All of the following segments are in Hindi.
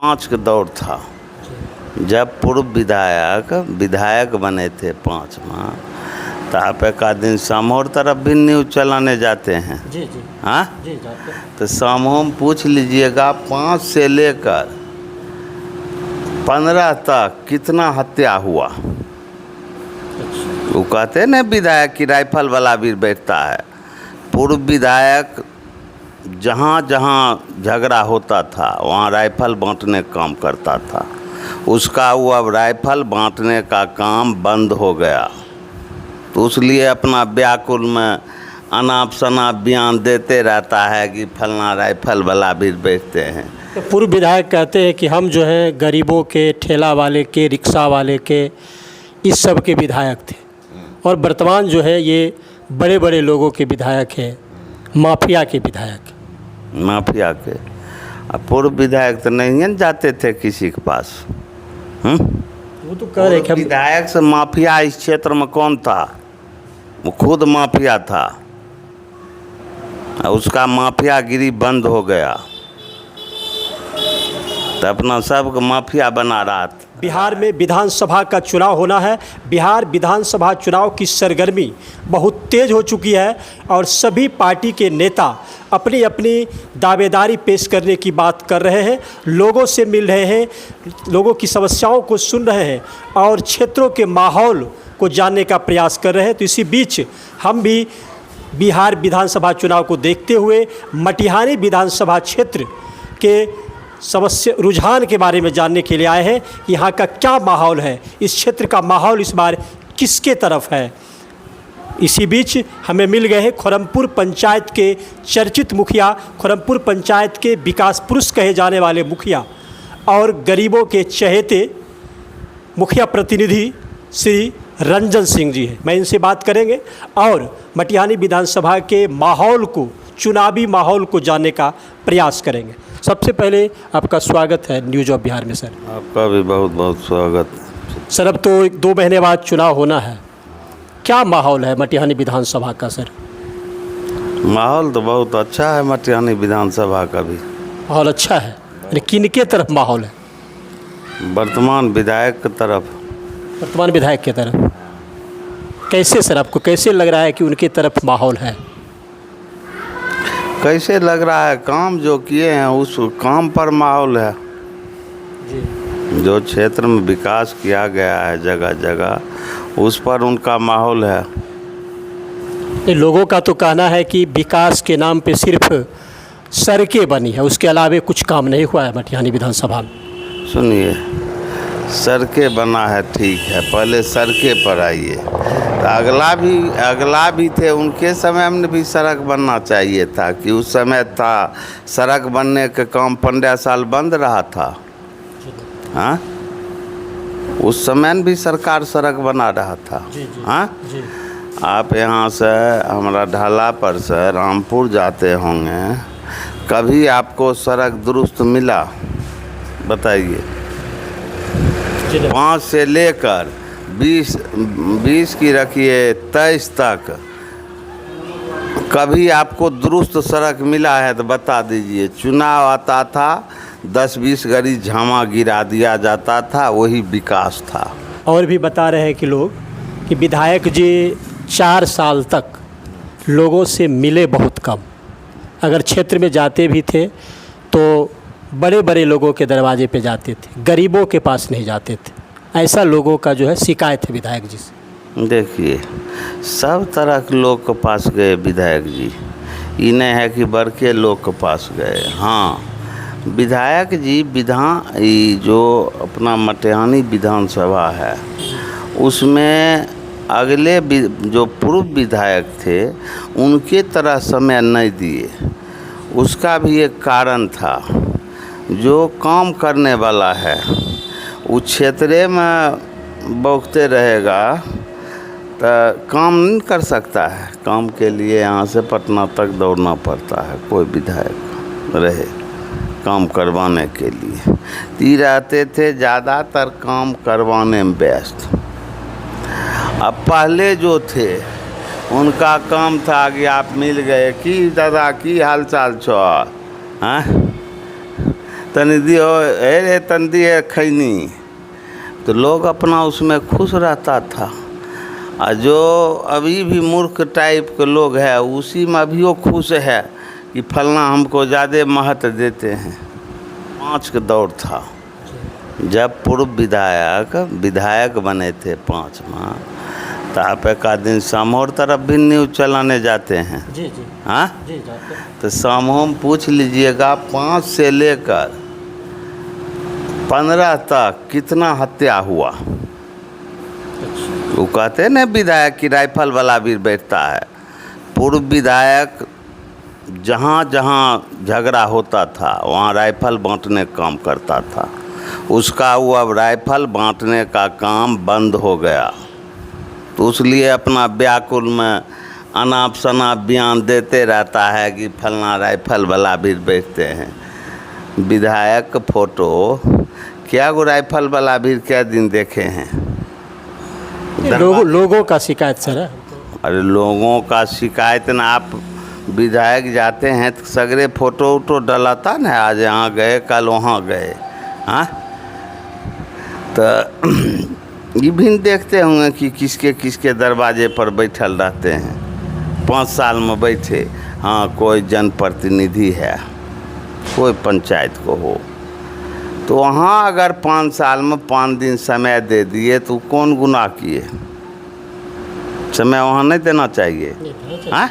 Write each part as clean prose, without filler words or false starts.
5 का दौर था जब पूर्व विधायक बने थे 5 में, तो आप एक दिन समोर तरफ भी न्यूज चलाने जाते हैं। जी जी हाँ जी जाते हैं। तो समूह में पूछ लीजिएगा 5 से लेकर 15 तक कितना हत्या हुआ। वो कहते हैं ना विधायक की राइफल वाला भी बैठता है। पूर्व विधायक जहाँ जहाँ झगड़ा होता था वहाँ राइफल बांटने का काम करता था। उसका वो अब राइफल बांटने का काम बंद हो गया, तो इसलिए अपना व्याकुल में अनाप शनाप बयान देते रहता है कि फलना राइफल वाला भी बैठते हैं। तो पूर्व विधायक कहते हैं कि हम जो है गरीबों के, ठेला वाले के, रिक्शा वाले के, इस सब के विधायक थे, और वर्तमान जो है ये बड़े बड़े लोगों के विधायक हैं, माफिया के विधायक। माफिया के पूर्व विधायक तो नहीं है जाते थे किसी के पास। वो तो कह रहे कि हम विधायक से माफिया इस क्षेत्र में कौन था? वो खुद माफिया था, उसका माफियागिरी बंद हो गया तो अपना सबको माफिया बना रहा था। बिहार में विधानसभा का चुनाव होना है। बिहार विधानसभा चुनाव की सरगर्मी बहुत तेज हो चुकी है और सभी पार्टी के नेता अपनी अपनी दावेदारी पेश करने की बात कर रहे हैं, लोगों से मिल रहे हैं, लोगों की समस्याओं को सुन रहे हैं और क्षेत्रों के माहौल को जानने का प्रयास कर रहे हैं। तो इसी बीच हम भी बिहार विधानसभा चुनाव को देखते हुए मटिहानी विधानसभा क्षेत्र के समस्या रुझान के बारे में जानने के लिए आए हैं कि यहाँ का क्या माहौल है, इस क्षेत्र का माहौल इस बार किसके तरफ है। इसी बीच हमें मिल गए हैं खुरमपुर पंचायत के चर्चित मुखिया, खुरमपुर पंचायत के विकास पुरुष कहे जाने वाले मुखिया और गरीबों के चहेते मुखिया प्रतिनिधि श्री रंजन सिंह जी हैं। मैं इनसे बात करेंगे और मटिहानी विधानसभा के माहौल को, चुनावी माहौल को जानने का प्रयास करेंगे। सबसे पहले आपका स्वागत है न्यूज ऑफ बिहार में सर। आपका भी बहुत बहुत स्वागत। सर अब तो 2 महीने बाद चुनाव होना है, क्या माहौल है मटिहानी विधानसभा का सर? माहौल तो बहुत अच्छा है मटिहानी विधानसभा का भी। माहौल अच्छा है, किनके तरफ माहौल है? वर्तमान विधायक की तरफ। वर्तमान विधायक की तरफ कैसे सर, आपको कैसे लग रहा है कि उनकी तरफ माहौल है? कैसे लग रहा है? काम जो किए हैं उस काम पर माहौल है जी। जो क्षेत्र में विकास किया गया है जगह जगह, उस पर उनका माहौल है। लोगों का तो कहना है कि विकास के नाम पे सिर्फ सड़कें बनी है, उसके अलावा कुछ काम नहीं हुआ है मटिहानी विधानसभा में। सुनिए, सड़कें बना है ठीक है, पहले सड़कें पर आइए। तो अगला भी थे, उनके समय में भी सड़क बनना चाहिए था कि उस समय था सड़क बनने का काम 15 साल बंद रहा था। हाँ, उस समय भी सरकार सड़क बना रहा था। हाँ, आप यहाँ से हमारा ढाला पर से रामपुर जाते होंगे, कभी आपको सड़क दुरुस्त मिला? बताइए। 5 से लेकर 20 की रखिए 23 तक कभी आपको दुरुस्त सड़क मिला है तो बता दीजिए। चुनाव आता था, 10-20 गाड़ी झामा गिरा दिया जाता था, वही विकास था। और भी बता रहे हैं कि लोग कि विधायक जी 4 साल तक लोगों से मिले बहुत कम, अगर क्षेत्र में जाते भी थे तो बड़े बड़े लोगों के दरवाजे पे जाते थे, गरीबों के पास नहीं जाते थे। ऐसा लोगों का जो है शिकायत है विधायक जी से। देखिए, सब तरह के लोग के पास गए विधायक जी, ये नहीं है कि बड़के लोग के पास गए। हाँ, विधायक जी जो अपना मटिहानी विधानसभा है उसमें अगले जो पूर्व विधायक थे उनके तरह समय नहीं दिए। उसका भी एक कारण था, जो काम करने वाला है उस क्षेत्र में बौखते रहेगा तो काम नहीं कर सकता है। काम के लिए यहाँ से पटना तक दौड़ना पड़ता है कोई विधायक रहे काम करवाने के लिए। ती रहते थे ज़्यादातर काम करवाने में व्यस्त। अब पहले जो थे उनका काम था कि आप मिल गए कि दादा की हाल चाल छो, हाँ तनी दियो, अरे तन दिए खैनी, तो लोग अपना उसमें खुश रहता था। और जो अभी भी मूर्ख टाइप के लोग हैं उसी में अभी वो खुश है कि फलना हमको ज़्यादा महत्व देते हैं। 5 का दौर था जब पूर्व विधायक बने थे 5 में, तो आप एक दिन समोर तरफ भी न्यूज़ चलाने जाते हैं। जी जी हाँ, जी जाते हैं। तो समूह में पूछ लीजिएगा 5 से लेकर 15 तक कितना हत्या हुआ। वो कहते हैं ना विधायक की राइफल वाला भी बैठता है। पूर्व विधायक जहाँ जहाँ झगड़ा होता था वहाँ राइफल बांटने का काम करता था। उसका वो अब राइफल बांटने का काम बंद हो गया, तो उसलिए अपना व्याकुल में अनाप शनाप बयान देते रहता है कि फलना राइफल वाला भी बैठते हैं। विधायक फोटो क्या गो राइफल वाला भी क्या दिन देखे हैं? लोगों का शिकायत सर है। अरे लोगों का शिकायत ना, आप विधायक जाते हैं तो सगरे फोटो वोटो डलाता ना, आज यहाँ गए कल वहाँ गए। हाँ, तो ये भी देखते होंगे कि किसके किसके दरवाजे पर बैठल रहते हैं। 5 साल में बैठे, हाँ कोई जनप्रतिनिधि है, कोई पंचायत को हो, तो वहाँ अगर 5 साल में 5 दिन समय दे दिए तो कौन गुनाह किए? समय वहाँ नहीं देना चाहिए। हाँ,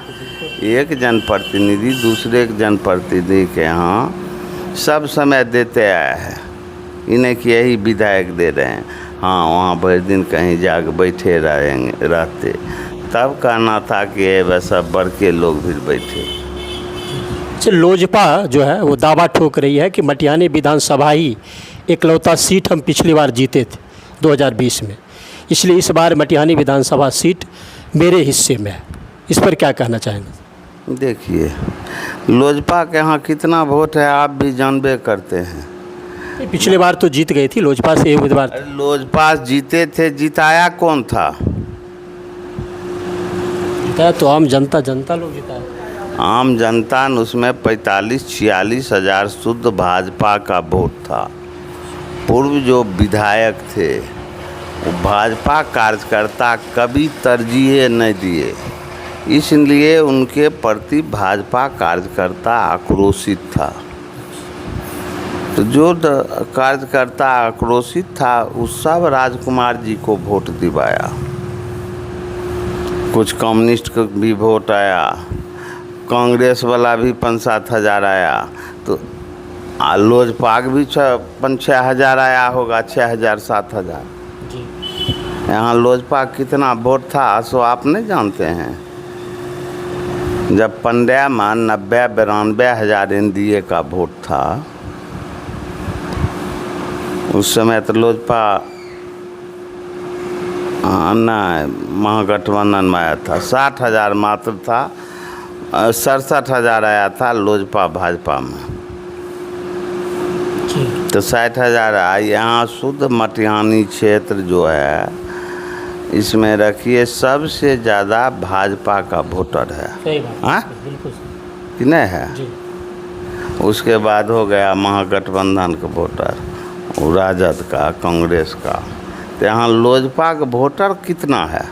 एक जनप्रतिनिधि दूसरे जनप्रतिनिधि के यहाँ सब समय देते आया है, इन्हें कि यही विधायक दे रहे हैं। हाँ, वहाँ भर दिन कहीं जाकर बैठे रहते, तब कहना था कि वह सब बड़के लोग भी बैठे। लोजपा जो है वो दावा ठोक रही है कि मटिहानी विधानसभा ही इकलौता सीट हम पिछली बार जीते थे 2020 में, इसलिए इस बार मटिहानी विधानसभा सीट मेरे हिस्से में है। इस पर क्या कहना चाहेंगे? देखिए, लोजपा के यहाँ कितना वोट है आप भी जानबे करते हैं। पिछले बार तो जीत गई थी लोजपा से उम्मीदवार। लोजपा जीते थे, जिताया कौन था? जिताया तो आम जनता लोग जिताया। आम जनता ने उसमें 45-46 हज़ार शुद्ध भाजपा का वोट था। पूर्व जो विधायक थे वो भाजपा कार्यकर्ता कभी तरजीह नहीं दिए, इसलिए उनके प्रति भाजपा कार्यकर्ता आक्रोशित था। तो जो कार्यकर्ता आक्रोशित था उस सब राजकुमार जी को वोट दिवाया। कुछ कम्युनिस्ट को भी वोट आया, कांग्रेस वाला भी 5-7 हज़ार आया, तो लोजपा भी 5-6 हज़ार आया होगा, 6 हज़ार 7 हज़ार। यहाँ लोजपा कितना वोट था सो आप नहीं जानते हैं। जब पंड्या में 90-92 हज़ार NDA का वोट था, उस समय तो लोजपा महागठबंधन में आया था। 60 हज़ार मात्र था, 67 हज़ार आया था लोजपा भाजपा में, तो 60 हज़ार आया। यहाँ शुद्ध मटिहानी क्षेत्र जो है इसमें रखिए सबसे ज़्यादा भाजपा का वोटर है। हाँ, कि नहीं है? उसके बाद हो गया महागठबंधन का वोटर, राजद का, कांग्रेस का। तो यहाँ लोजपा का वोटर कितना है?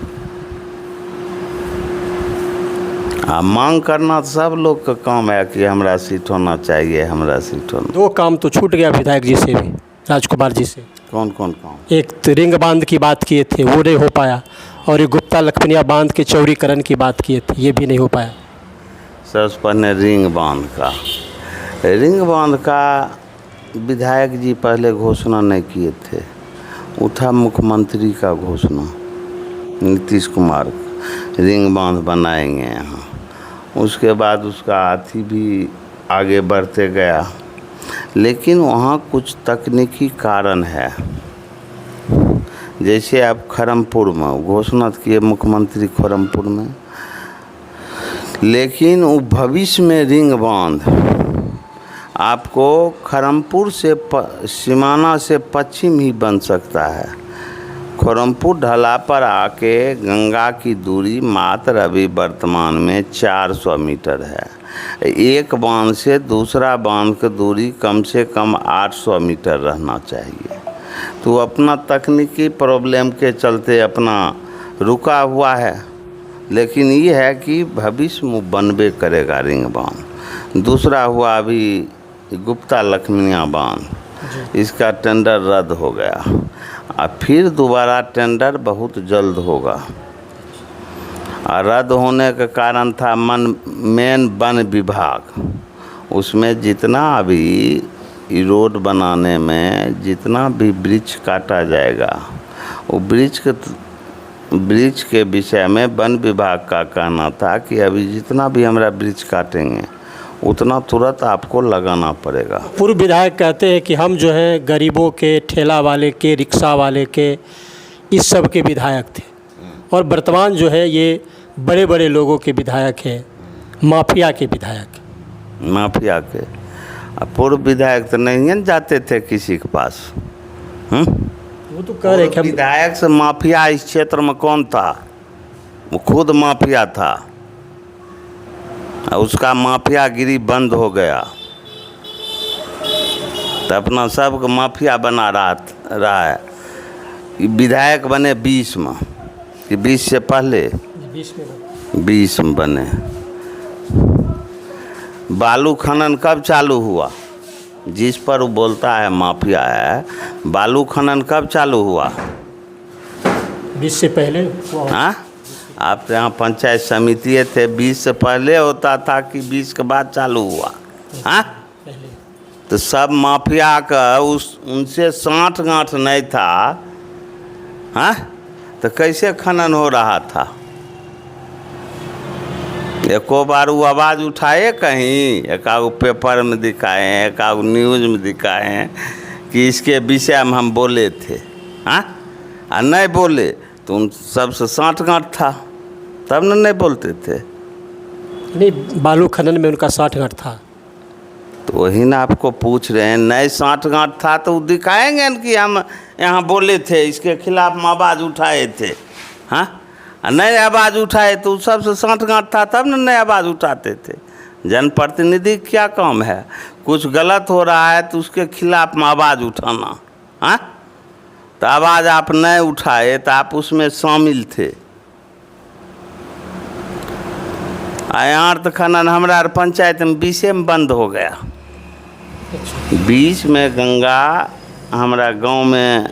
मांग करना तो सब लोग का काम है कि हमरा सीट होना चाहिए, हमरा सीट होना। 2 काम तो छूट गया विधायक जी से भी, राजकुमार जी से। कौन कौन काम? एक तो रिंग बांध की बात किए थे, वो नहीं हो पाया, और एक गुप्ता लखपनिया बांध के चौड़ीकरण की बात किए थे, ये भी नहीं हो पाया। सबसे पहले रिंग बांध का विधायक जी पहले घोषणा नहीं किए थे, वो था मुख्यमंत्री का घोषणा, नीतीश कुमार, रिंग बांध बनाएंगे यहाँ। उसके बाद उसका हाथी भी आगे बढ़ते गया, लेकिन वहाँ कुछ तकनीकी कारण है। जैसे अब खरमपुर में घोषणा किए मुख्यमंत्री खरमपुर में, लेकिन वो भविष्य में रिंग बांध आपको खरमपुर से सीमाना से पश्चिम ही बन सकता है। खुरमपुर ढला पर आके गंगा की दूरी मात्र अभी वर्तमान में 400 मीटर है। एक बांध से दूसरा बांध की दूरी कम से कम 800 मीटर रहना चाहिए। तो अपना तकनीकी प्रॉब्लम के चलते अपना रुका हुआ है, लेकिन ये है कि भविष्य में बनबे करेगा रिंग बांध। दूसरा हुआ अभी गुप्ता लखमिया बांध, इसका टेंडर रद्द हो गया। अब फिर दोबारा टेंडर बहुत जल्द होगा। और रद्द होने का कारण था मेन वन विभाग। उसमें जितना अभी रोड बनाने में जितना भी वृक्ष काटा जाएगा, वो वृक्ष के विषय में वन विभाग का कहना था कि अभी जितना भी हमरा वृक्ष काटेंगे उतना तुरंत आपको लगाना पड़ेगा। पूर्व विधायक कहते हैं कि हम जो है गरीबों के, ठेला वाले के, रिक्शा वाले के, इस सब के विधायक थे, और वर्तमान जो है ये बड़े बड़े लोगों के विधायक हैं, माफिया के विधायक। माफिया के पूर्व विधायक तो नहीं न जाते थे किसी के पास। वो तो कह रहे कि विधायक से माफिया इस क्षेत्र में कौन था? वो खुद माफिया था। उसका माफियागिरी बंद हो गया तो अपना सबको माफिया बना रहा है। विधायक बने 20 में कि 20 से पहले 20 में बने। बालू खनन कब चालू हुआ? जिस पर वो बोलता है माफिया है, बालू खनन कब चालू हुआ? 20 से पहले। हाँ, आप तो यहाँ पंचायत समिति थे, 20 से पहले होता था कि 20 के बाद चालू हुआ? हाँ, तो सब माफिया का उनसे साठ गांठ नहीं था। हाँ, तो कैसे खनन हो रहा था? एको बार वो आवाज़ उठाए कहीं, एकागो पेपर में दिखाए हैं, एकागो न्यूज़ में दिखाए हैं कि इसके विषय में हम बोले थे। हाँ, और नहीं बोले तो उन सबसे साठ गांठ था, तब न नहीं बोलते थे। नहीं, बालू खनन में उनका 60 गांठ था। तो वही ना आपको पूछ रहे हैं, नहीं 60 गांठ था तो वो दिखाएंगे कि हम यहाँ बोले थे, इसके खिलाफ हम आवाज़ उठाए थे। हाँ, नए आवाज़ उठाए तो सबसे 60 गांठ था, तब न नए आवाज़ उठाते थे। जनप्रतिनिधि क्या काम है? कुछ गलत हो रहा है तो उसके खिलाफ में आवाज़ उठाना। हाँ, तो आवाज़ आप नहीं उठाए तो आप उसमें शामिल थे। अर्थ खनन हमारा पंचायत में 20 में बंद हो गया। 20 में गंगा हमारा गांव में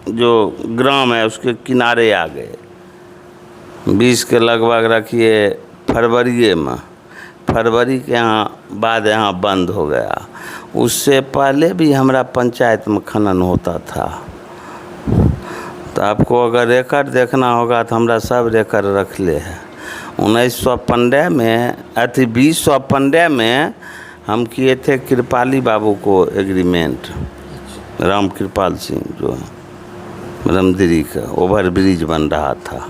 जो ग्राम है उसके किनारे आ गए। 20 के लगभग रखिए फरवरी के बाद यहाँ बंद हो गया। उससे पहले भी हमारा पंचायत में खनन होता था। तो आपको अगर रिकॉर्ड देखना होगा तो हमारा सब रिकॉर्ड रख ले है। 1915 में 2015 में हम किए थे कृपाली बाबू को एग्रीमेंट, राम कृपाल सिंह जो है रमदिरी का ओवर ब्रिज बन रहा था।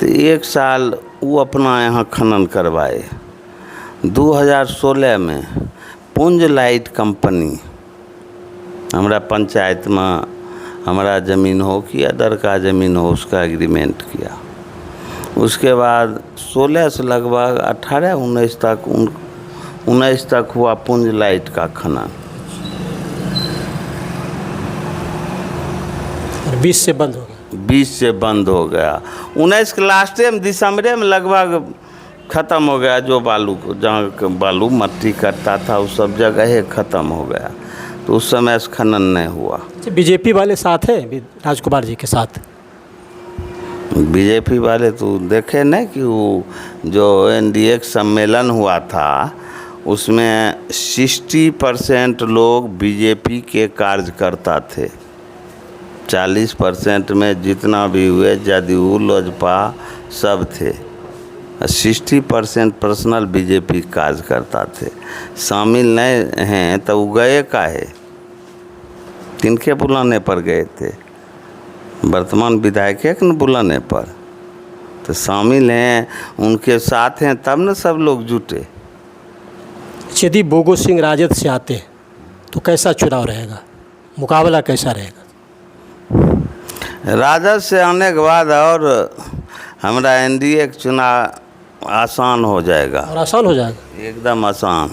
तो 1 साल वो अपना यहाँ खनन करवाए। 2016 में पुंज लाइट कंपनी हमारा पंचायत में हमारा ज़मीन हो कि अदर का ज़मीन हो उसका एग्रीमेंट किया। उसके बाद 16 से लगभग 19 तक हुआ पुंज लाइट का खनन। 20 से बंद हो गया। 20 से बंद हो गया। 19 के लास्टे में दिसंबर में लगभग ख़त्म हो गया। जो बालू को जहाँ बालू मट्टी करता था उस सब जगह ही ख़त्म हो गया। तो उस समय से खनन नहीं हुआ। बीजेपी वाले साथ हैं राजकुमार जी के साथ? बीजेपी वाले तो देखे नहीं कि वो जो NDA सम्मेलन हुआ था उसमें 60% लोग बीजेपी के कार्यकर्ता थे। 40% में जितना भी हुए जदयू लोजपा सब थे। 60% पर्सनल बीजेपी कार्यकर्ता थे। शामिल नहीं हैं तो वो गए काहे? किनके बुलाने पर गए थे? वर्तमान विधायक के न बुलाने पर। तो शामिल हैं, उनके साथ हैं, तब न सब लोग जुटे। यदि बोगो सिंह राजद से आते हैं तो कैसा चुनाव रहेगा, मुकाबला कैसा रहेगा? राजद से आने के बाद और हमारा एनडीए का चुनाव आसान हो जाएगा। और आसान हो जाएगा? एकदम आसान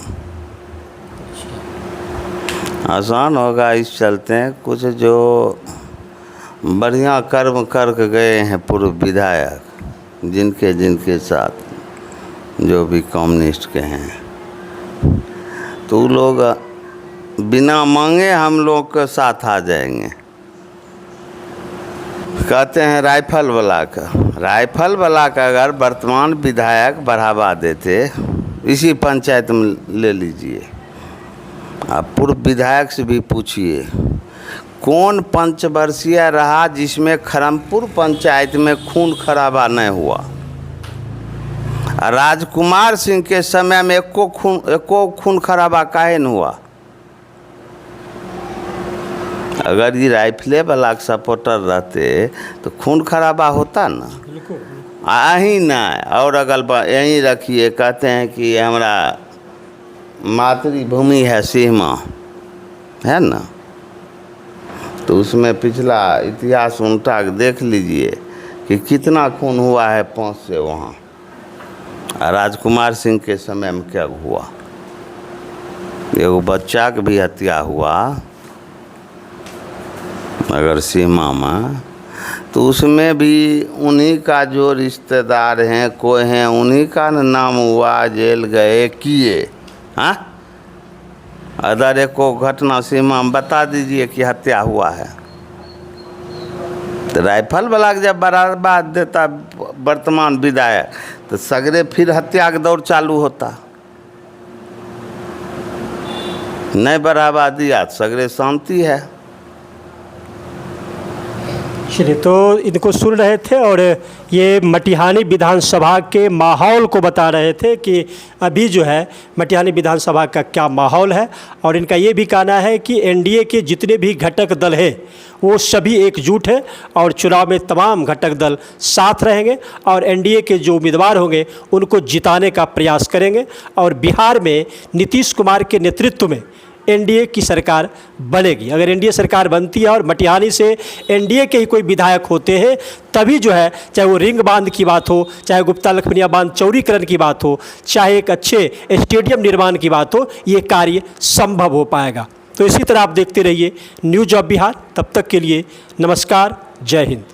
आसान होगा। इस चलते हैं कुछ जो बढ़िया कर्म करके गए हैं पूर्व विधायक, जिनके साथ जो भी कम्युनिस्ट के हैं, तो वो लोग बिना मांगे हम लोग के साथ आ जाएंगे। कहते हैं राइफल वाला का अगर वर्तमान विधायक बढ़ावा देते, इसी पंचायत में ले लीजिए, आप पूर्व विधायक से भी पूछिए कौन पंचवर्षीय रहा जिसमें खरमपुर पंचायत में खून खराबा नहीं हुआ। राजकुमार सिंह के समय में एको खून खराबा काहे न हुआ। अगर ये राइफले वाला सपोर्टर रहते तो खून खराबा होता ना, यहीं ना। और अगल यहीं रखिए, कहते हैं कि हमारा मातृभूमि है सीमा, है ना, तो उसमें पिछला इतिहास उल्टा देख लीजिए कि कितना खून हुआ है 5 से वहाँ। राजकुमार सिंह के समय में क्या हुआ, एगो बच्चा के भी हत्या हुआ अगर सीमा में, तो उसमें भी उन्हीं का जो रिश्तेदार हैं कोई हैं, उन्हीं का नाम हुआ, जेल गए किए। हाँ, अदर एको घटना सीमा में बता दीजिए कि हत्या हुआ है। तो राइफल वाला जब बढ़ावा देता वर्तमान विधायक, तो सगरे फिर हत्या का दौर चालू होता। नहीं बढ़ावा दिया तो सगरे शांति है। चलिए, तो इनको सुन रहे थे और ये मटिहानी विधानसभा के माहौल को बता रहे थे कि अभी जो है मटिहानी विधानसभा का क्या माहौल है। और इनका ये भी कहना है कि एनडीए के जितने भी घटक दल हैं वो सभी एकजुट हैं और चुनाव में तमाम घटक दल साथ रहेंगे और एनडीए के जो उम्मीदवार होंगे उनको जिताने का प्रयास करेंगे। और बिहार में नीतीश कुमार के नेतृत्व में एनडीए की सरकार बनेगी। अगर एनडीए सरकार बनती है और मटिहानी से एनडीए के ही कोई विधायक होते हैं, तभी जो है, चाहे वो रिंग बांध की बात हो, चाहे गुप्ता लखपनिया बांध चौड़ीकरण की बात हो, चाहे एक अच्छे स्टेडियम निर्माण की बात हो, ये कार्य संभव हो पाएगा। तो इसी तरह आप देखते रहिए न्यूज़ ऑफ बिहार। तब तक के लिए नमस्कार, जय हिंद।